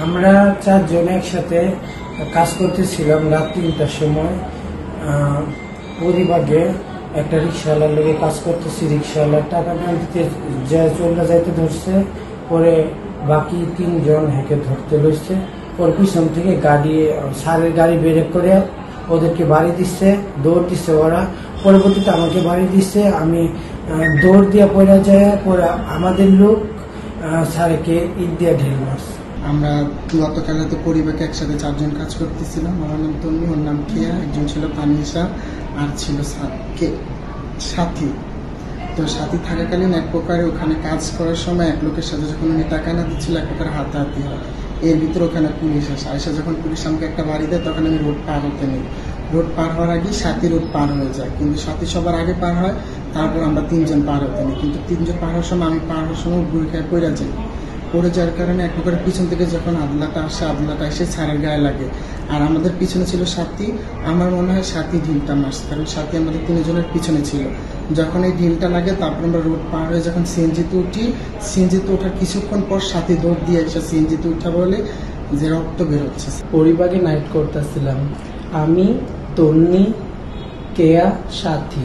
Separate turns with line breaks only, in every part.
আমরা চারজন একসাথে কাজ করতেছিলাম রাত ৩টার সময়। পরিবাগে একটা রিক্সাওয়ালার লোকে কাজ করতেছি, রিক্সাওয়ালার টাকা দিতে চলে যাইতে ধরছে, পরে বাকি ৩জন হেঁকে ধরতে লইছে। পরে পিছন থেকে সারের গাড়ি বেরেক করে ওদেরকে বাড়ি দিচ্ছে, দৌড় দিচ্ছে ওরা। পরবর্তীতে আমাকে বাড়ি দিচ্ছে, আমি দৌড় দিয়ে পড়ে যায়, পরে আমাদের লোক সারকে ইট দিয়ে ঢেল মারছে।
আমরা গতকাল রাতে পরিবারকে একসাথে 4জন কাজ করতেছিলাম। আমার নাম তন্নি, ওর নাম কেয়া, একজন ছিল তানিশা, আর ছিল সাথী। তো সাথী থাকাকালীন এক প্রকারে ওখানে কাজ করার সময় এক লোকের সাথে যখন উনি টাকা না দিচ্ছিল, এক প্রকার হাতাহাতি হয়। এর ভিতরে ওখানে পুলিশ আসে। যখন পুলিশ আমাকে একটা বাড়ি দেয়, তখন আমি রোড পার হতে নেই। রোড পার হওয়ার আগে সাথী রোড পার হয়ে যায়, কিন্তু সাথী সবার আগে পার হয়, তারপর আমরা 3জন পার হতে নেই। কিন্তু 3জন পার হওয়ার সময় আমি পার হওয়ার সময় গুড়ি খায় পড়ে যাই। পড়ে যাওয়ার কারণে এক প্রকার পিছন থেকে যখন আদলাটা আসে, আদলাটা এসে ছাড়ের গায়ে লাগে। আর আমাদের পিছনে ছিল সাথী। আমার মনে হয় সাথী ঢিলটা মারছে, কারণ সাথী আমাদের 3জনের পিছনে ছিল। যখন এই ঢিলটা লাগে, তারপর আমরা রোড পার হয়ে যখন সিএনজিতে উঠি, সিএনজিতে ওঠার কিছুক্ষণ পর সাথী দৌড় দিয়ে এসে সিএনজিতে উঠা বলে যে রক্ত বের হচ্ছে।
পরিবাগে নাইট করতেছিলাম আমি, তন্নি, কেয়া, সাথী।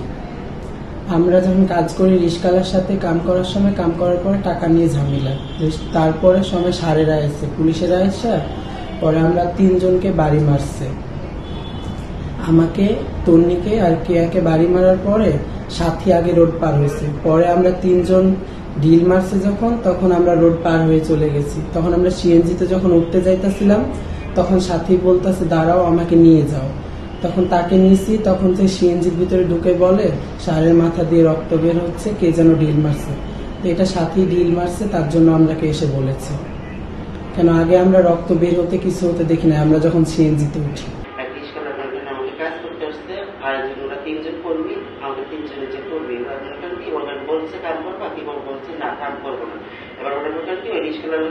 আমরা যখন কাজ করি রিস্কালার সাথে কাম করার সময়, কাম করার পরে টাকা নিয়ে ঝামেলা। তারপরে সময় সারেরা এসে, পুলিশেরা এসে পরে আমরা 3জনকে বাড়ি মারছে। আমাকে, তন্নিকে আর কেয়াকে বাড়ি মারার পরে সাথী আগে রোড পার হয়েছে। পরে আমরা 3জন ঢিল মারছে যখন, তখন আমরা রোড পার হয়ে চলে গেছি। তখন আমরা সিএনজিতে যখন উঠতে যাইতেছিলাম, তখন সাথী বলতেছে দাঁড়াও, আমাকে নিয়ে যাও। তখন তাকে নিয়েছি, তখন যে সিএনজির ভিতরে ঢুকে বলে সারের মাথা দিয়ে রক্ত বের হচ্ছে, কে যেন ঢিল মারছে। তো এটা সাথী ঢিল মারছে, তার জন্য আমরাকে এসে বলেছে। কেন আগে আমরা রক্ত বের হতে কিছু হতে দেখি না, আমরা যখন সিএনজিতে উঠি।
বলছে কাম করবা, কি বলছে না কাম করবো না। এবার ওটা মোটামুটি কি ওই রিস্কালার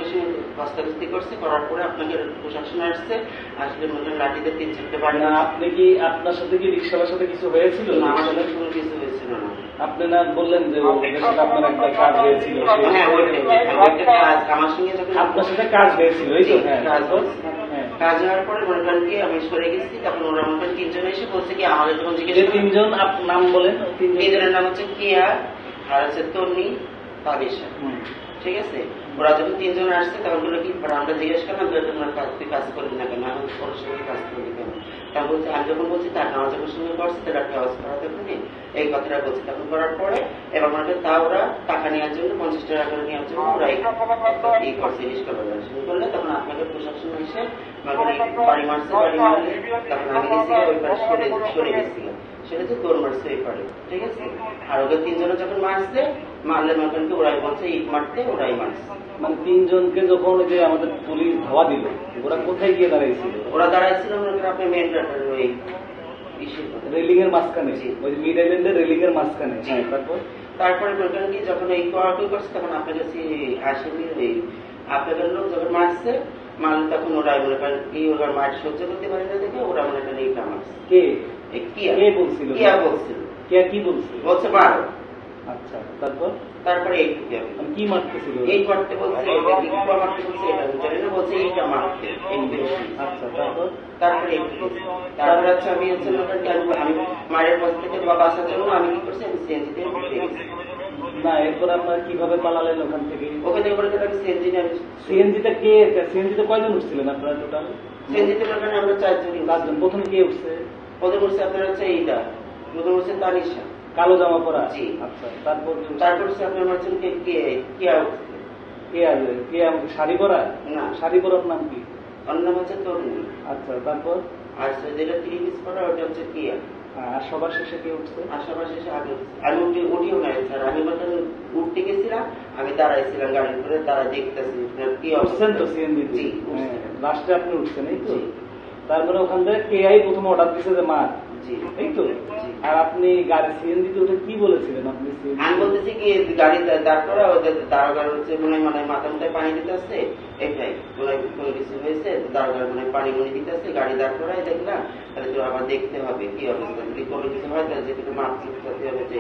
বস্তাবস্তি করছে, করার পরে আপনাকে প্রশাসন আসছে, আসলে মোটামুটি লাঠিতে 3-4টে বাড়ি।
আপনি কি, আপনার সাথে কি রিক্সাওয়ালার সাথে কিছু হয়েছিল?
না, আমার সাথে কোনো কিছু হয়েছিল না।
আপনি না বললেন যে আপনার একটা কাজ হয়েছিল?
হ্যাঁ, আমার সঙ্গে যখন
আপনার সাথে কাজ হয়েছিল, এই তো
কাজ হওয়ার পরে মোটামুটি আমি সরে গেছি। তখন ওরা মোটামুটি 3জন এসে বলছে কি আমাদের যখন জিজ্ঞেস
3জন নাম বলেন।
3জনের নাম হচ্ছে কিয়া, আর হচ্ছে তন্নি, তানিশা। ঠিক আছে, ওরা যখন 3জন আসছে তখন বললো কি আমরা জিজ্ঞেস করলাম তোমার তুই কাজ করবি না কেন, আমি ওর সঙ্গে কাজ করবি কেন। তখন বলছে, আমি যখন বলছি টাকা আমার যখন সঙ্গে করছে তাহলে কাজ করা দেখুন এই কথাটা বলছি। তখন করার পরে এবার মনে হয় তা ওরা টাকা নেওয়ার জন্য 50 টাকা করে নেওয়ার জন্য ওরা এই করছে, রিস্কা শুরু করলে তখন আপনাকে প্রশাসন এসে বাড়ি মারছে। বাড়ি মারলে তখন আমি গেছি ওই পারে সরে গেছিলাম, সেটা তো দৌড় মারছে ওই পারে। ঠিক আছে, আর ওদের 3জনে যখন মারছে, মারলে মারকে ওরাই বলছে ইট মারতে, ওরাই মারছে।
মানে 3জনকে যখন যে আমাদের পুলিশ ধাওয়া দিল, ওরা কোথায় গিয়ে দাঁড়াইছিল?
ওরা দাঁড়াইছিল আপনার মেন ওই
রেলিং এর মাঝখানে, ওই মিড আইল্যান্ডের রেলিং এর মাঝখানে।
তারপরে ওখানে কি যখন এই কোয়ার্টার করছে, তখন আপনার কাছে আসেনি ওই আপনাদের লোক যখন মারছে, মারলে তখন ওরাই মনে করেন কি ওরা মাঠ সহ্য করতে পারে না দেখে ওরা মনে করেন এইটা মারছে।
কে
বলছিল?
কি বলছিল?
বলছে মারো।
আচ্ছা, তারপরে
কি মারতেছিল? এই মারতে বলছে, মারতে বলছে, এটা জানি না, বলছে এইটা মারতে।
আচ্ছা,
তারপরে হচ্ছে আমি আমি মায়ের কাছ থেকে বাঁচার জন্য আমি কি করছি, আমি সিএনজিতে
না। এরপর আপনারা কিভাবে পালালেন ওখান থেকে?
ওখানে আমি
সিএনজিতে কয়জন উঠছিলেন আপনারা টোটাল?
সিএনজিতে আমরা 4জন।
প্রথমে কে উঠছে?
প্রথম উঠছে আপনার হচ্ছে এইটা, প্রথম হচ্ছে তানিশা,
কালো জামা পরা।
জি।
আচ্ছা,
তারপর হচ্ছে আপনার মারছেন
কে শাড়ি পরা? না, শাড়ি পরার নাম কি?
ওর নাম হচ্ছে তরুণী।
আচ্ছা, তারপর?
আর যেটা 3 পিস পরা ওটা হচ্ছে কিয়া।
আর সবার শেষে কে উঠছে?
আর সবার শেষে আমি উঠিও নাই স্যার, আমি উঠতে গেছিলাম, আমি দাঁড়াইছিলাম গাড়ির উপরে, দাঁড়ায় দেখতেছি কি
অবস্থান। তো সিএনজি লাস্টে আপনি উঠছেন, এই তো? তারপরে ওখান থেকে কেআই প্রথমে অর্ডার দিচ্ছে যে মার, এই তো? আর আপনি গাড়ি সিএনজিতে উঠে কি বলেছিলেন? আপনি
আমি বলতেছি কি গাড়ি দাঁড় করা, ওদের দারোগার হচ্ছে মনে হয় মাথা মাথায় পানি দিতে আসছে, এটাই মনে হয় কোনো কিছু হয়েছে, দারোগার মনে হয় পানি মনে দিতে আসছে, গাড়ি দাঁড় করাই দেখলাম, তাহলে তো আবার দেখতে হবে কি অবস্থা, যদি কোনো কিছু হয় তাহলে যেটুকু মাপ করতে হবে যে